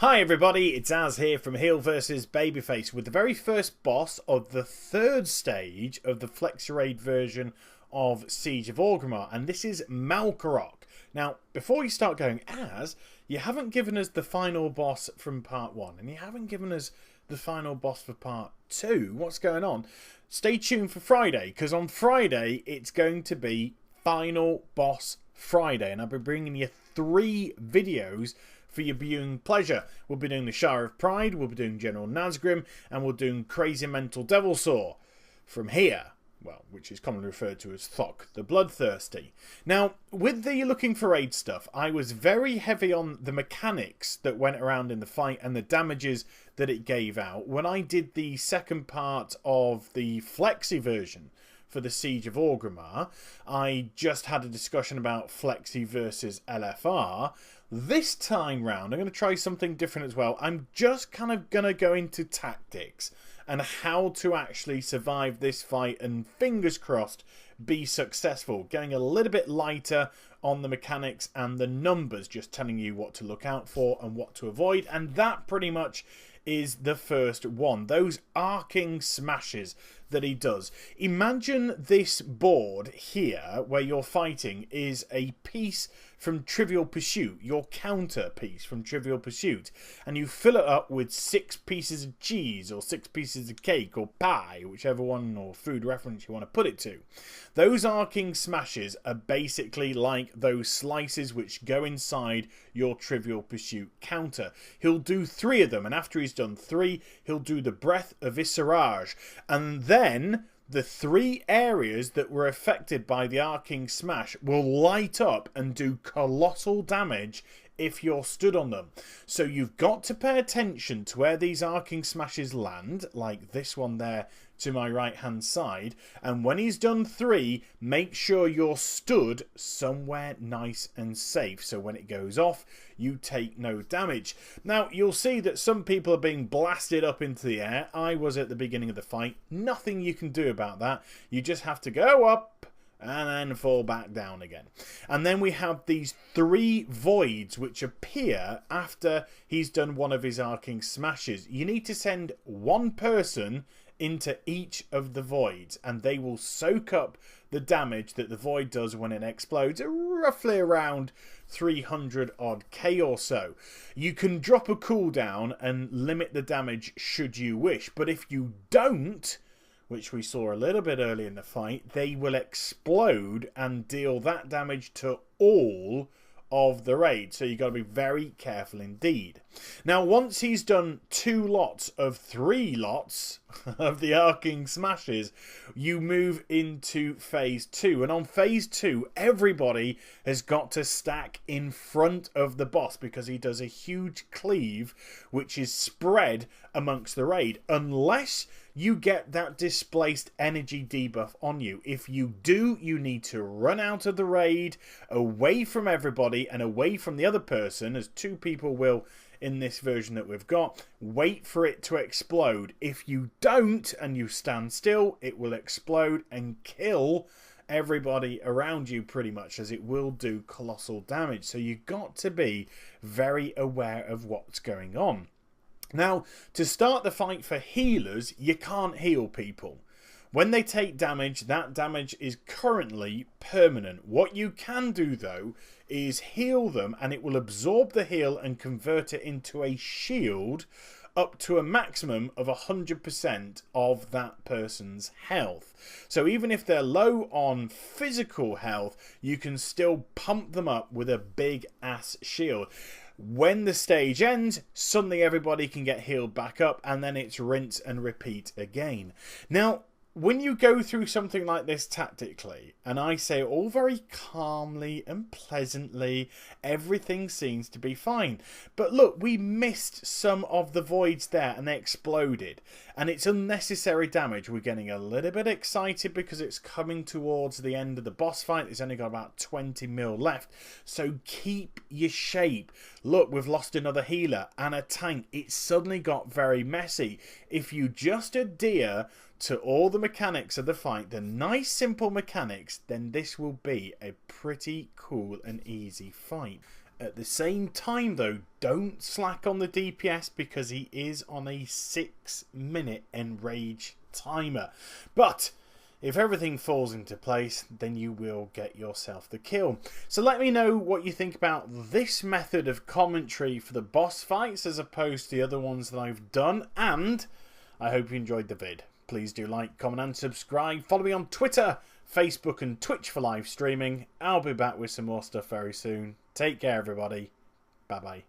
Hi everybody, it's Az here from Heal vs Babyface with the very first boss of the third stage of the Flexi-Raid version of Siege of Orgrimmar, and this is Malkorok. Now, before you start going, Az, you haven't given us the final boss from part 1, and you haven't given us the final boss for part 2. What's going on? Stay tuned for Friday, because on Friday it's going to be Final Boss Friday, and I'll be bringing you 3 videos for your viewing pleasure. We'll be doing the Shire of Pride, we'll be doing General Nazgrim, and we'll be doing Crazy Mental Devilsaur from here, well, which is commonly referred to as Thok the Bloodthirsty. Now, with the looking for aid stuff, I was very heavy on the mechanics that went around in the fight and the damages that it gave out when I did the second part of the Flexi version for the Siege of Orgrimmar. I just had a discussion about Flexi versus LFR. This time round, I'm going to try something different as well. I'm just kind of going to go into tactics and how to actually survive this fight and, fingers crossed, be successful. Getting a little bit lighter on the mechanics and the numbers, just telling you what to look out for and what to avoid. And that pretty much is the first one. Those arcing smashes that he does. Imagine this board here where you're fighting is a piece from Trivial Pursuit, your counter piece from Trivial Pursuit, and you fill it up with 6 pieces of cheese or 6 pieces of cake or pie, whichever one or food reference you want to put it to. Those arcing smashes are basically like those slices which go inside your Trivial Pursuit counter. He'll do 3 of them, and after he's done 3, he'll do the Breath of Viscerage, and then the 3 areas that were affected by the arcing smash will light up and do colossal damage if you're stood on them. So you've got to pay attention to where these arcing smashes land, like this one there to my right hand side, and when he's done 3, make sure you're stood somewhere nice and safe, so when it goes off you take no damage. Now you'll see that some people are being blasted up into the air. I was at the beginning of the fight. Nothing you can do about that. You just have to go up and then fall back down again. And then we have these 3 voids which appear after he's done one of his arcing smashes. You need to send 1 person into each of the voids, and they will soak up the damage that the void does when it explodes, roughly around 300 odd K or so. You can drop a cooldown and limit the damage should you wish, but if you don't, which we saw a little bit early in the fight, they will explode and deal that damage to all of the raid, so you've got to be very careful indeed. Now, once he's done 2 lots of 3 lots of the arcing smashes, you move into phase 2, and on phase 2 everybody has got to stack in front of the boss because he does a huge cleave which is spread amongst the raid, unless you get that displaced energy debuff on you. If you do, you need to run out of the raid, away from everybody and away from the other person, as 2 people will in this version that we've got. Wait for it to explode. If you don't and you stand still, it will explode and kill everybody around you pretty much, as it will do colossal damage. So you've got to be very aware of what's going on. Now, to start the fight for healers, you can't heal people. When they take damage, that damage is currently permanent. What you can do, though, is heal them, and it will absorb the heal and convert it into a shield up to a maximum of 100% of that person's health. So even if they're low on physical health, you can still pump them up with a big ass shield. When the stage ends, suddenly everybody can get healed back up, and then it's rinse and repeat again. Now, when you go through something like this tactically, and I say all very calmly and pleasantly, everything seems to be fine. But look, we missed some of the voids there and they exploded. And it's unnecessary damage. We're getting a little bit excited because it's coming towards the end of the boss fight. It's only got about 20 mil left. So keep your shape. Look, we've lost another healer and a tank. It suddenly got very messy. If you just adhere to all the mechanics of the fight, the nice simple mechanics, then this will be a pretty cool and easy fight. At the same time, though, don't slack on the DPS because he is on a 6-minute enrage timer. But if everything falls into place, then you will get yourself the kill. So let me know what you think about this method of commentary for the boss fights as opposed to the other ones that I've done. And I hope you enjoyed the vid. Please do like, comment and subscribe. Follow me on Twitter, Facebook and Twitch for live streaming. I'll be back with some more stuff very soon. Take care, everybody. Bye-bye.